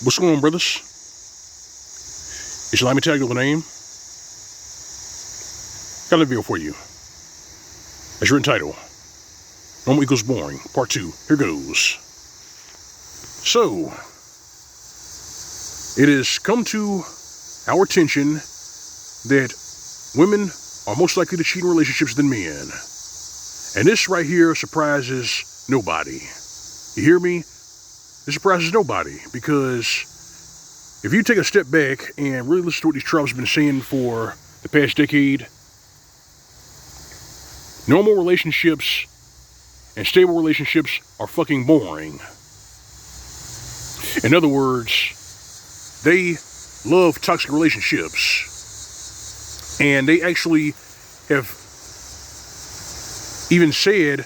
What's going on, brothers? It's your Mgtow name. Got a video for you. As you're entitled, Normal Equals Boring, Part 2. Here goes. So, it has come to our attention that women are most likely to cheat in relationships than men. And this right here surprises nobody. You hear me? It surprises nobody, because if you take a step back and really listen to what these tribes have been saying for the past decade, normal relationships and stable relationships are fucking boring. In other words, they love toxic relationships. And they actually have even said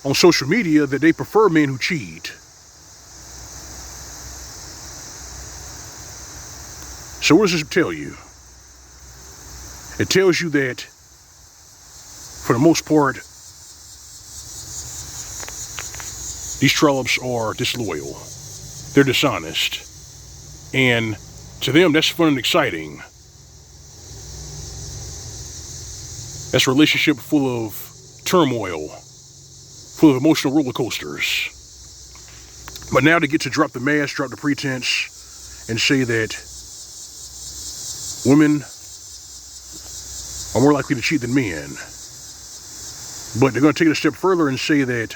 on social media that they prefer men who cheat. So what does this tell you? It tells you that, for the most part, these trollops are disloyal. They're dishonest. And to them, that's fun and exciting. That's a relationship full of turmoil, full of emotional roller coasters. But now they get to drop the mask, drop the pretense, and say that women are more likely to cheat than men. But they're going to take it a step further and say that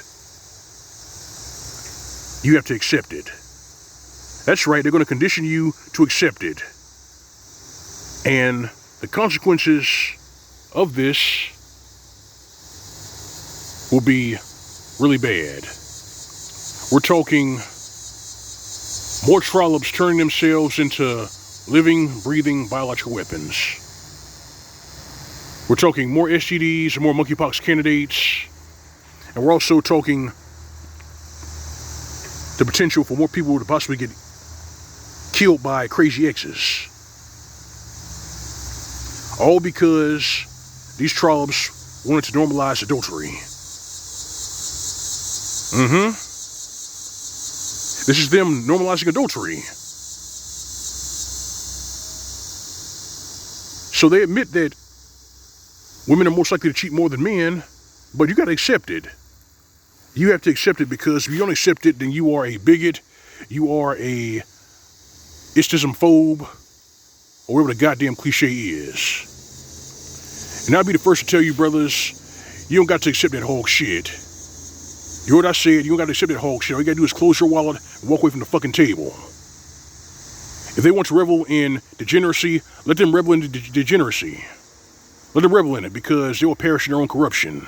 you have to accept it. That's right, they're going to condition you to accept it. And the consequences of this will be really bad. We're talking more trollops turning themselves into living, breathing biological weapons. We're talking more STDs and more monkeypox candidates. And we're also talking the potential for more people to possibly get killed by crazy exes. All because these trollops wanted to normalize adultery. This is them normalizing adultery. So they admit that women are most likely to cheat more than men, but you got to accept it. You have to accept it, because if you don't accept it, then you are a bigot, you are a istism-phobe, or whatever the goddamn cliche is. And I'll be the first to tell you, brothers, you don't got to accept that hog shit. You heard what I said? You don't got to accept that hog shit. All you got to do is close your wallet and walk away from the fucking table. If they want to revel in degeneracy, let them revel in degeneracy. Let them revel in it, because they will perish in their own corruption.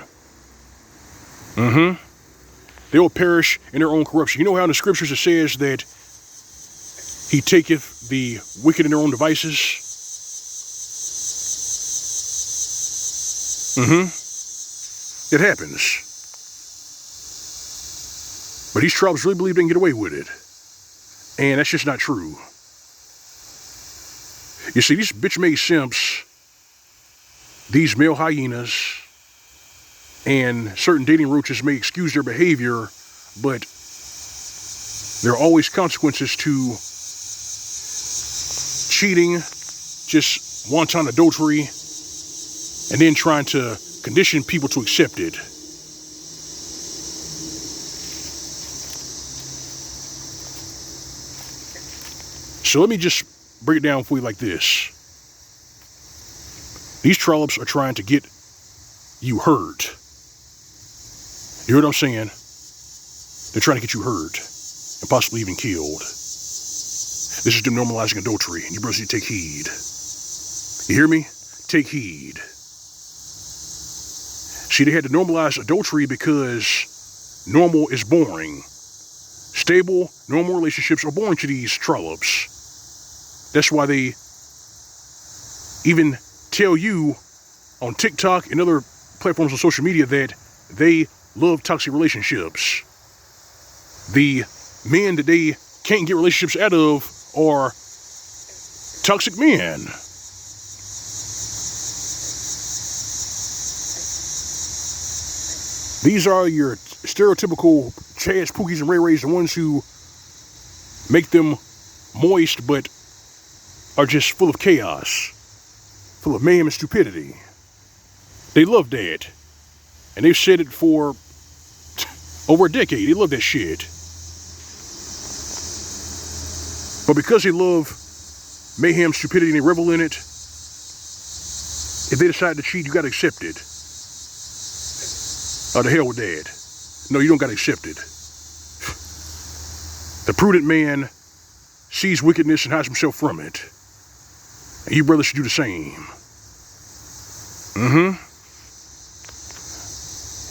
They will perish in their own corruption. You know how in the scriptures it says that he taketh the wicked in their own devices? It happens. But these tribes really believe they can get away with it. And that's just not true. You see, these bitch-made simps, these male hyenas, and certain dating roaches may excuse their behavior, but there are always consequences to cheating, just wanton adultery, and then trying to condition people to accept it. So let me just break it down for you like this. These trollops are trying to get you hurt. You heard what I'm saying? They're trying to get you hurt and possibly even killed. This is them normalizing adultery, and you brothers need to take heed. You hear me? Take heed. See, they had to normalize adultery because normal is boring. Stable, normal relationships are boring to these trollops. That's why they even tell you on TikTok and other platforms on social media that they love toxic relationships. The men that they can't get relationships out of are toxic men. These are your stereotypical Chads, Pookies, and Ray Rays, the ones who make them moist, but are just full of chaos, full of mayhem and stupidity. They love that. And they've said it for over a decade. They love that shit. But because they love mayhem, stupidity, and they revel in it, if they decide to cheat, you gotta accept it. Oh, the hell with that. No, you don't gotta accept it. The prudent man sees wickedness and hides himself from it. And you brothers should do the same.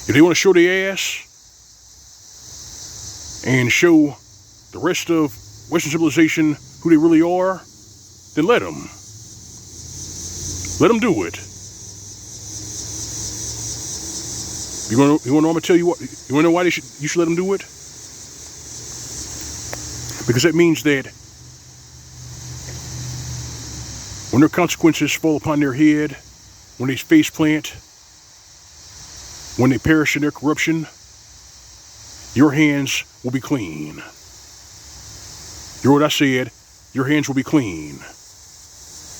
If they want to show their ass and show the rest of Western civilization who they really are, then let them. Let them do it. You want to know I'm going to tell you what? You want to know why you should let them do it? Because that means that when their consequences fall upon their head, when they face plant, when they perish in their corruption, your hands will be clean. You heard what I said? Your hands will be clean.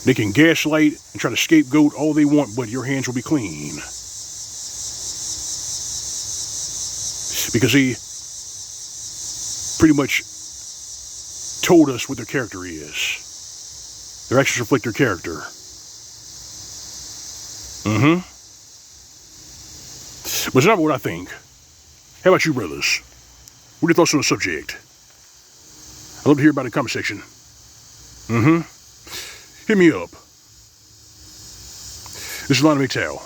They can gaslight and try to scapegoat all they want, but your hands will be clean. Because he pretty much told us what their character is. Their actions reflect their character. But it's not what I think. How about you, brothers? What are your thoughts on the subject? I'd love to hear about it in the comment section. Hit me up. This is L.O.M. Mgtow.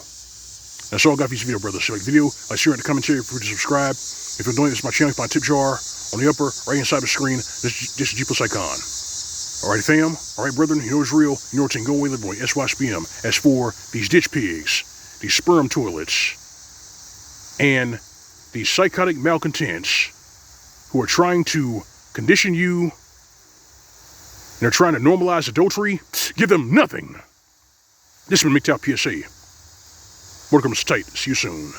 That's all I got for this video, brothers. So like the video, share it in the commentary, if you to subscribe. If you're doing this, my channel, find tip jar on the upper right hand side of the screen. This is G+ icon. Alright, fam. Alright, brethren. You know it's real. You know it's in Go Away, Live Boy. SYSPM. As for these ditch pigs, these sperm toilets, and these psychotic malcontents who are trying to condition you and are trying to normalize adultery, give them nothing. This has been Mgtow PSA. Word comes tight. See you soon.